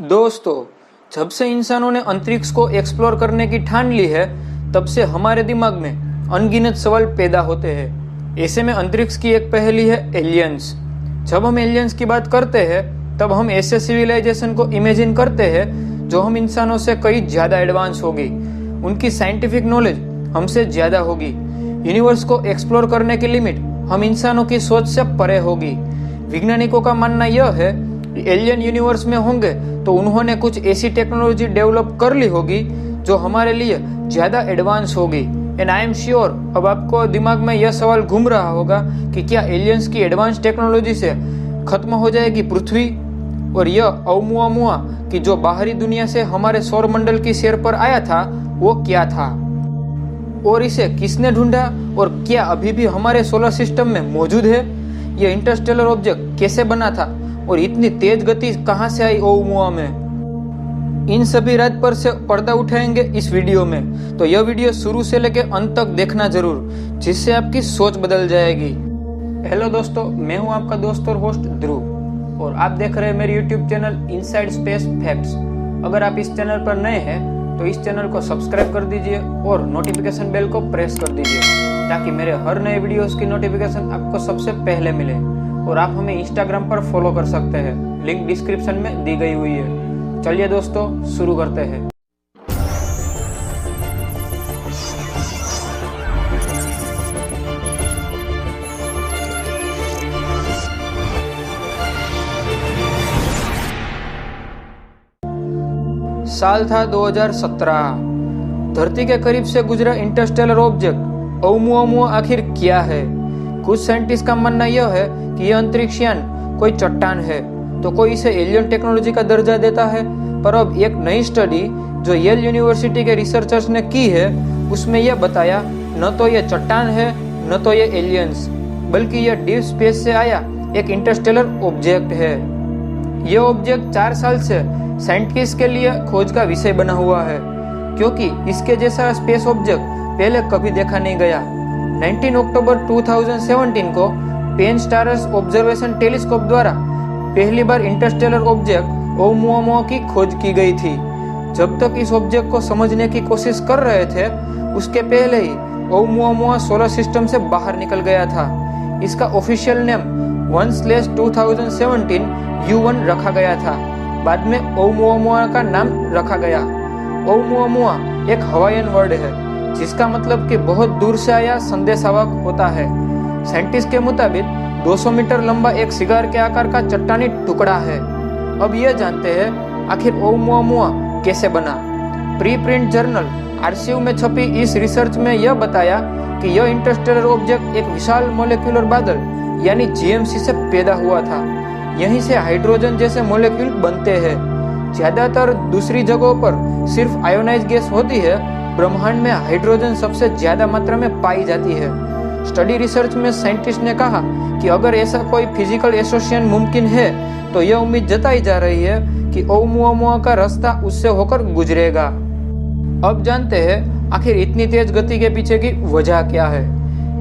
दोस्तों, जब से इंसानों ने अंतरिक्ष को एक्सप्लोर करने की ठान ली है, तब से हमारे दिमाग में अनगिनत सवाल पैदा होते हैं। ऐसे में अंतरिक्ष की एक पहेली है एलियंस। जब हम एलियंस की बात करते हैं, तब हम ऐसे सिविलाइजेशन को इमेजिन करते हैं जो हम इंसानों से कई ज्यादा एडवांस होगी। उनकी साइंटिफिक नॉलेज हमसे ज्यादा होगी। यूनिवर्स को एक्सप्लोर करने की लिमिट हम इंसानों की सोच से परे होगी। वैज्ञानिकों का मानना यह है कि एलियन यूनिवर्स में होंगे तो उन्होंने कुछ ऐसी टेक्नोलॉजी डेवलप कर ली होगी जो हमारे लिए ज्यादा एडवांस होगी। एंड आई एम श्योर अब आपको दिमाग में यह सवाल घूम रहा होगा कि क्या एलियंस की एडवांस टेक्नोलॉजी से खत्म हो जाएगी पृथ्वी, और यह अमुआ कि जो बाहरी दुनिया से हमारे सौर मंडल की सैर पर आया था वो क्या था, और इसे किसने ढूंढा, और क्या अभी भी हमारे सोलर सिस्टम में मौजूद है। यह इंटरस्टेलर ऑब्जेक्ट कैसे बना था और इतनी तेज गति कहां से आई ओमुआ में। इन सभी राज पर से पर्दा उठाएंगे इस वीडियो में, तो यह वीडियो शुरू से लेकर अंत तक देखना जरूर, जिससे आपकी सोच बदल जाएगी। हेलो दोस्तों, मैं हूं आपका दोस्त और होस्ट ध्रुव, और आप देख रहे हैं मेरे YouTube channel inside space facts. अगर आप इस चैनल पर नए हैं तो इस चैनल को सब्सक्राइब कर दीजिए और नोटिफिकेशन बेल को प्रेस कर दीजिए, ताकि मेरे हर नए वीडियोस की नोटिफिकेशन आपको सबसे पहले मिले। और आप हमें इंस्टाग्राम पर फॉलो कर सकते हैं, लिंक डिस्क्रिप्शन में दी गई हुई है। चलिए दोस्तों, शुरू करते हैं। साल था 2017। धरती के करीब से गुजरा इंटरस्टेलर ऑब्जेक्ट ओमुआ आखिर क्या है। कुछ साइंटिस्ट का मानना यह है कि यह अंतरिक्षयान कोई चट्टान है, तो कोई इसे एलियन टेक्नोलॉजी का दर्जा देता है। पर अब एक नई स्टडी जो येल यूनिवर्सिटी के रिसर्चर्स ने की है, उसमें यह बताया न तो यह चट्टान है न तो यह एलियंस, बल्कि यह डीप स्पेस से आया एक इंटरस्टेलर ऑब्जेक्ट है। यह ऑब्जेक्ट 4 साल से साइंटिस्ट के लिए खोज का विषय बना हुआ है, क्योंकि इसके जैसा स्पेस ऑब्जेक्ट पहले कभी देखा नहीं गया। 19 अक्टूबर 2017 को पेन स्टारस ऑब्जर्वेशन टेलीस्कोप द्वारा पहली बार इंटरस्टेलर ऑब्जेक्ट ओमुआ की खोज की गई थी। जब तक इस ऑब्जेक्ट को समझने की कोशिश कर रहे थे, उसके पहले ही ओमुआ सोलर सिस्टम से बाहर निकल गया था। इसका ऑफिशियल नेम 1/2017 U1 रखा गया था। बाद में ओमुआ का नाम रखा गया। ओमुआ एक हवाईयन वर्ड है, जिसका मतलब कि बहुत दूर से आया संदेशवाहक होता है। साइंटिस्ट के मुताबिक 200 मीटर लंबा एक सिगार के आकार का चट्टानी टुकड़ा है। अब यह जानते हैं आखिर ओमुआ कैसे बना। प्री प्रिंट जर्नल आर्शीव में छपी इस रिसर्च में यह बताया कि यह इंटरस्टेलर ऑब्जेक्ट एक विशाल मोलिकुलर बादल यानी जीएमसी से पैदा हुआ था। यहीं से हाइड्रोजन जैसे मोलिक्यूल बनते हैं। ज्यादातर दूसरी जगहों पर सिर्फ आयोनाइज गैस होती है, ब्रह्मांड में हाइड्रोजन सबसे ज्यादा मात्रा में पाई जाती है। स्टडी रिसर्च में साइंटिस्ट ने कहा कि अगर ऐसा कोई फिजिकल एसोसिएशन मुमकिन है, तो यह उम्मीद जताई जा रही है कि ओमुआ का रास्ता उससे होकर गुजरेगा। अब जानते हैं आखिर इतनी तेज गति के पीछे की वजह क्या है।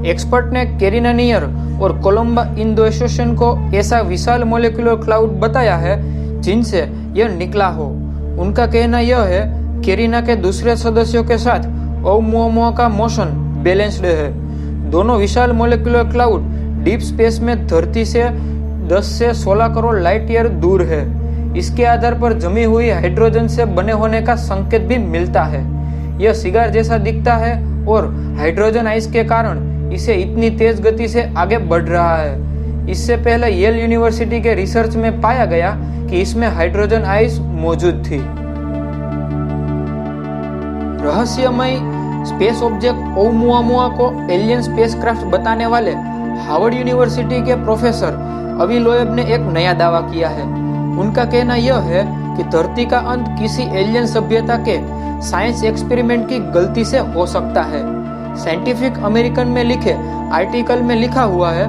एक्सपर्ट ने कैरिना नियर और कोलंबा इन दो एसोसिएशन को ऐसा विशाल मोलिकुलर क्लाउड बताया है जिनसे यह निकला हो। उनका कहना यह है कैरिना के दूसरे सदस्यों के साथ ओमुआ का मोशन बैलेंस्ड है। दोनों विशाल मोलिकुलर क्लाउड डीप स्पेस में धरती से 10 से 16 करोड़ लाइट ईयर दूर है। इसके आधार पर जमी हुई हाइड्रोजन से बने होने का संकेत भी मिलता है। यह सिगार जैसा दिखता है और हाइड्रोजन आइस के कारण इसे इतनी तेज गति से आगे बढ़ रहा है। इससे पहले येल यूनिवर्सिटी के रिसर्च में पाया गया कि इसमें हाइड्रोजन आइस मौजूद थी। रहस्यमय स्पेस ऑब्जेक्ट ओमुआ को एलियन स्पेसक्राफ्ट बताने वाले हार्वर्ड यूनिवर्सिटी के प्रोफेसर अवी लोएब ने एक नया दावा किया है। उनका कहना यह है कि धरती का अंत किसी एलियन सभ्यता के साइंस एक्सपेरिमेंट की गलती से हो सकता है। साइंटिफिक अमेरिकन में लिखे आर्टिकल में लिखा हुआ है,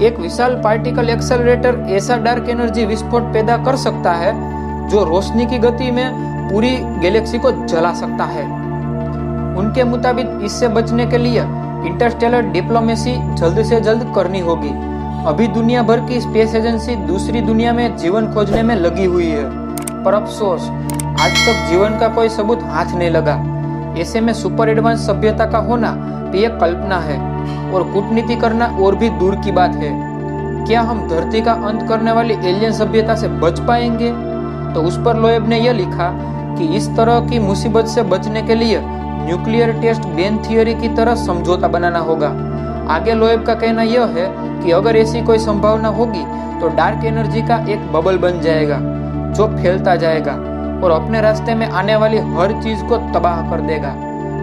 एक विशाल पार्टिकल एक्सेलरेटर ऐसा डार्क एनर्जी विस्फोट पैदा कर सकता है जो रोशनी की गति में पूरी गैलेक्सी को जला सकता है। उनके मुताबिक इससे बचने के लिए इंटरस्टेलर डिप्लोमेसी जल्द से जल्द करनी होगी। अभी दुनिया भर की स्पेस एजेंसी दूसरी दुनिया में जीवन खोजने में लगी हुई है। पर अफसोस आज तक जीवन का कोई सबूत हाथ नहीं लगा। ऐसे में सुपर एडवांस सभ्यता का होना भी एक कल्पना है और कूटनीति करना और भी दूर की बात है। क्या हम धरती का अंत करने वाली एलियन सभ्यता से बच पाएंगे? तो उस पर लोएब ने यह लिखा कि इस तरह की मुसीबत से बचने के लिए न्यूक्लियर टेस्ट बेन थियरी की तरह समझौता बनाना होगा। आगे लोएब का कहना यह है कि अगर ऐसी कोई संभावना होगी तो डार्क एनर्जी का एक बबल बन जाएगा जो फैलता जाएगा और अपने रास्ते में आने वाली हर चीज को तबाह कर देगा।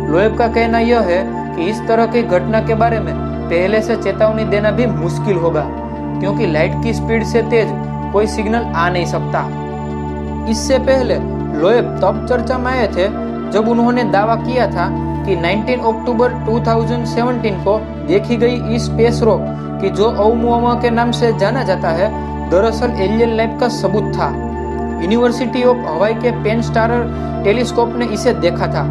लोएब का कहना यह है कि इस तरह की घटना के बारे में पहले से चेतावनी देना भी मुश्किल होगा, क्योंकि लाइट की स्पीड से तेज कोई सिग्नल आ नहीं सकता। इससे पहले लोएब तब चर्चा में आए थे जब उन्होंने दावा किया था कि 19 अक्टूबर 2017 को देखी गई इस स्पेस रॉक कि जो ओumuamua के नाम से जाना जाता है, दरअसल एलियन लाइफ का सबूत था। यूनिवर्सिटी ऑफ हवाई के पेन स्टारर टेलीस्कोप ने इसे देखा था।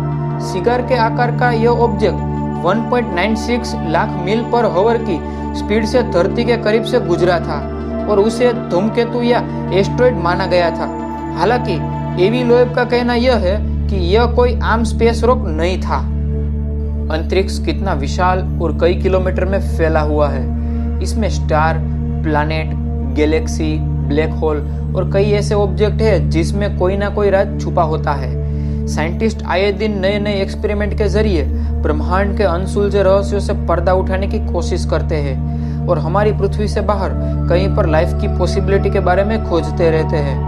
सिगार के आकार का यह ऑब्जेक्ट 1.96 लाख मील पर आवर की स्पीड से धरती के करीब से गुजरा था और उसे धूमकेतु या एस्ट्रॉइड माना गया था। हालांकि एवी लोएब का कहना यह है कि यह कोई आम स्पेस रॉक नहीं था। अंतरिक्ष कितना विशाल और कई किलोमीटर में फैला हुआ है। इसमें star, planet, Galaxy, black hole और कई ऐसे ऑब्जेक्ट हैं जिसमें कोई ना कोई राज छुपा होता है। साइंटिस्ट आए दिन नए नए एक्सपेरिमेंट के जरिए ब्रह्मांड के अनसुलझे रहस्यों से पर्दा उठाने की कोशिश करते हैं और हमारी पृथ्वी से बाहर कहीं पर लाइफ की पॉसिबिलिटी के बारे में खोजते रहते हैं।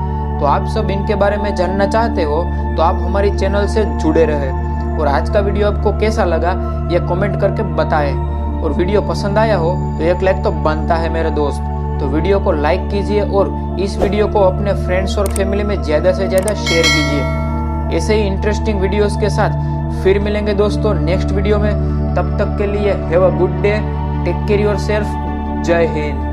तो आप सब इनके बारे में जानना चाहते हो तो आप हमारी चैनल से जुड़े रहे। और आज का वीडियो आपको कैसा लगा ये कमेंट करके बताएं। और वीडियो पसंद आया हो तो एक लाइक तो बनता है मेरे दोस्त। तो वीडियो को लाइक कीजिए और इस वीडियो को अपने फ्रेंड्स और फैमिली में ज़्यादा से ज़्यादा शेयर कीजिए। ऐसे ही इंटरेस्टिंग वीडियोस के साथ फिर मिलेंगे दोस्तों नेक्स्ट वीडियो में। तब तक के लिए have a good day, take care yourself, जय हिंद।